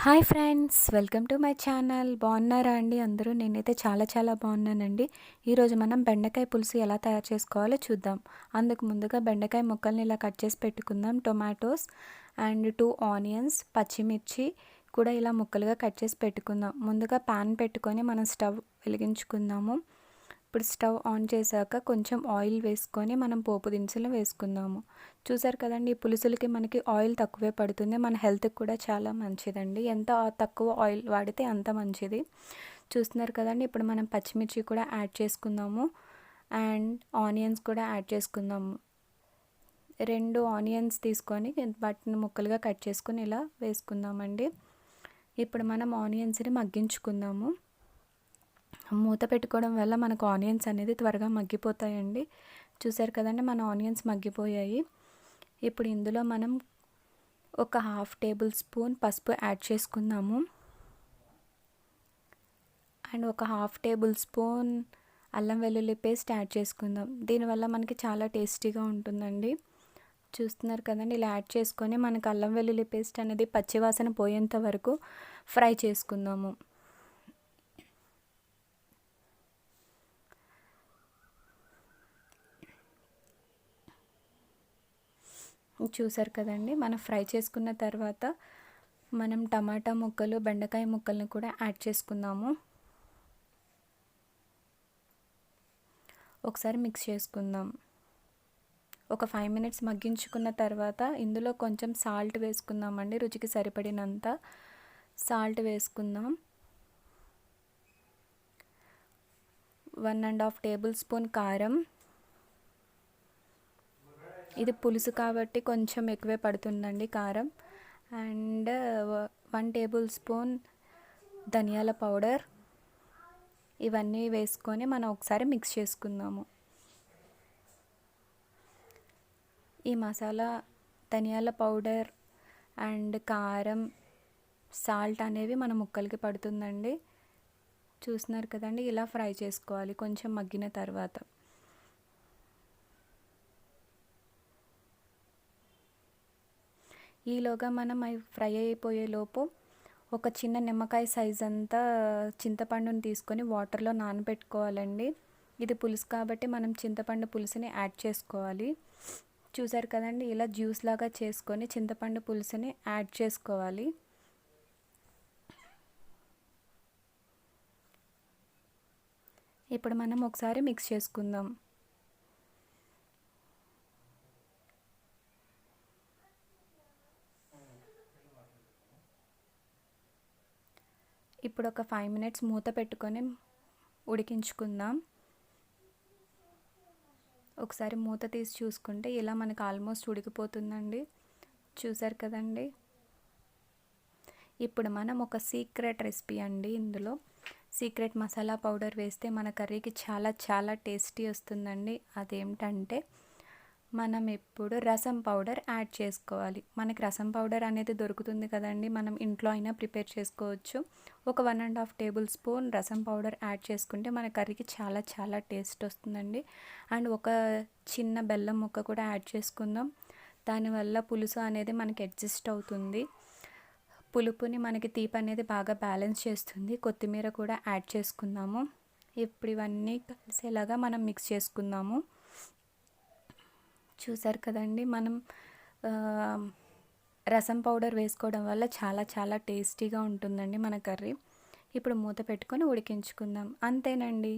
Hi friends, welcome to my channel. బాగున్నారా అండి అందరూ? నేనైతే చాలా బాగున్నానండి. ఈరోజు మనం బెండకాయ పులుసు ఎలా తయారు చేసుకోవాలో చూద్దాం. అందుకు ముందుగా బెండకాయ ముక్కల్ని ఇలా కట్ చేసి పెట్టుకుందాం. టొమాటోస్ అండ్ 2 ఆనియన్స్, పచ్చిమిర్చి కూడా ఇలా ముక్కలుగా కట్ చేసి పెట్టుకుందాం. ముందుగా ప్యాన్ పెట్టుకొని మనం స్టవ్ వెలిగించుకుందాము. ఇప్పుడు స్టవ్ ఆన్ చేశాక కొంచెం ఆయిల్ వేసుకొని మనం పోపు దినుసులు వేసుకుందాము. చూసారు కదండి, ఈ పులుసులకి మనకి ఆయిల్ తక్కువే పడుతుంది. మన హెల్త్కి కూడా చాలా మంచిదండి. ఎంత తక్కువ ఆయిల్ వాడితే అంత మంచిది. చూస్తున్నారు కదండి, ఇప్పుడు మనం పచ్చిమిర్చి కూడా యాడ్ చేసుకుందాము అండ్ ఆనియన్స్ కూడా యాడ్ చేసుకుందాము. 2 ఆనియన్స్ తీసుకొని వాటిని ముక్కలుగా కట్ చేసుకొని ఇలా వేసుకుందామండి. ఇప్పుడు మనం ఆనియన్స్ని మగ్గించుకుందాము. మూత పెట్టుకోవడం వల్ల మనకు ఆనియన్స్ అనేది త్వరగా మగ్గిపోతాయండి. చూసారు కదండి, మన ఆనియన్స్ మగ్గిపోయాయి. ఇప్పుడు ఇందులో మనం ఒక 1/2 టేబుల్ స్పూన్ పసుపు యాడ్ చేసుకుందాము అండ్ ఒక 1/2 టేబుల్ స్పూన్ అల్లం వెల్లుల్లి పేస్ట్ యాడ్ చేసుకుందాం. దీనివల్ల మనకి చాలా టేస్టీగా ఉంటుందండి. చూస్తున్నారు కదండి, ఇలా యాడ్ చేసుకొని మనకు అల్లం వెల్లుల్లి పేస్ట్ అనేది పచ్చివాసన పోయేంత వరకు ఫ్రై చేసుకుందాము. చూసారు కదండి, మనం ఫ్రై చేసుకున్న తర్వాత మనం టమాటా ముక్కలు, బెండకాయ ముక్కల్ని కూడా యాడ్ చేసుకుందాము. ఒకసారి మిక్స్ చేసుకుందాం. ఒక 5 మినిట్స్ మగ్గించుకున్న తర్వాత ఇందులో కొంచెం సాల్ట్ వేసుకుందామండి. రుచికి సరిపడినంత సాల్ట్ వేసుకుందాం. 1.5 టేబుల్ స్పూన్ కారం. ఇది పులుసు కాబట్టి కొంచెం ఎక్కువే పడుతుందండి కారం. అండ్ 1 టేబుల్ స్పూన్ ధనియాల పౌడర్. ఇవన్నీ వేసుకొని మనం ఒకసారి మిక్స్ చేసుకుందాము. ఈ మసాలా, ధనియాల పౌడర్ అండ్ కారం, సాల్ట్ అనేవి మన ముక్కలకి పడుతుందండి. చూస్తున్నారు కదండి, ఇలా ఫ్రై చేసుకోవాలి కొంచెం మగ్గిన తర్వాత. ఈలోగా మనం అవి ఫ్రై అయిపోయేలోపు ఒక చిన్న నిమ్మకాయ సైజ్ అంతా చింతపండుని తీసుకొని వాటర్లో నానబెట్టుకోవాలండి. ఇది పులుసు కాబట్టి మనం చింతపండు పులుసుని యాడ్ చేసుకోవాలి. చూసారు కదండి, ఇలా జ్యూస్ లాగా చేసుకొని చింతపండు పులుసుని యాడ్ చేసుకోవాలి. ఇప్పుడు మనం ఒకసారి మిక్స్ చేసుకుందాం. ఇప్పుడు ఒక 5 మినిట్స్ మూత పెట్టుకొని ఉడికించుకుందాం. ఒకసారి మూత తీసి చూసుకుంటే ఇలా మనకు ఆల్మోస్ట్ ఉడికిపోతుందండి. చూసారు కదండి. ఇప్పుడు మనం ఒక సీక్రెట్ రెసిపీ అండి. ఇందులో సీక్రెట్ మసాలా పౌడర్ వేస్తే మన కర్రీకి చాలా టేస్టీ వస్తుందండి. అదేమిటంటే మనం ఇప్పుడు రసం పౌడర్ యాడ్ చేసుకోవాలి. మనకి రసం పౌడర్ అనేది దొరుకుతుంది కదండి, మనం ఇంట్లో అయినా ప్రిపేర్ చేసుకోవచ్చు. ఒక 1.5 టేబుల్ స్పూన్ రసం పౌడర్ యాడ్ చేసుకుంటే మన కర్రీకి చాలా టేస్ట్ వస్తుందండి. అండ్ ఒక చిన్న బెల్లం ముక్క కూడా యాడ్ చేసుకుందాం. దానివల్ల పులుసు అనేది మనకి అడ్జస్ట్ అవుతుంది. పులుపుని మనకి తీపి అనేది బాగా బ్యాలెన్స్ చేస్తుంది. కొత్తిమీర కూడా యాడ్ చేసుకుందాము. ఇప్పుడు ఇవన్నీ కలిసేలాగా మనం మిక్స్ చేసుకుందాము. చూసారు కదండి, మనం రసం పౌడర్ వేసుకోవడం వల్ల చాలా టేస్టీగా ఉంటుందండి మన కర్రీ. ఇప్పుడు మూత పెట్టుకొని ఉడికించుకుందాం. అంతేనండి,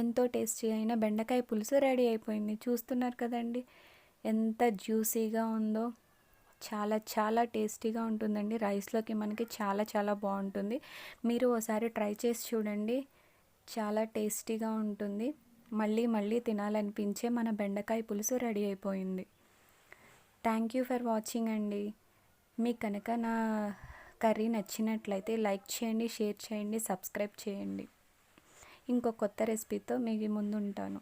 ఎంతో టేస్టీ అయిన బెండకాయ పులుసు రెడీ అయిపోయింది. చూస్తున్నారు కదండి ఎంత జ్యూసీగా ఉందో. చాలా టేస్టీగా ఉంటుందండి. రైస్లోకి మనకి చాలా బాగుంటుంది. మీరు ఒకసారి ట్రై చేసి చూడండి, చాలా టేస్టీగా ఉంటుంది. మళ్ళీ తినాలనిపించే మన బెండకాయ పులుసు రెడీ అయిపోయింది. థ్యాంక్ యూ ఫర్ వాచింగ్ అండి. మీకు కనుక నా కర్రీ నచ్చినట్లయితే లైక్ చేయండి, షేర్ చేయండి, సబ్స్క్రైబ్ చేయండి. ఇంకో కొత్త రెసిపీతో మీ ముందు ఉంటాను.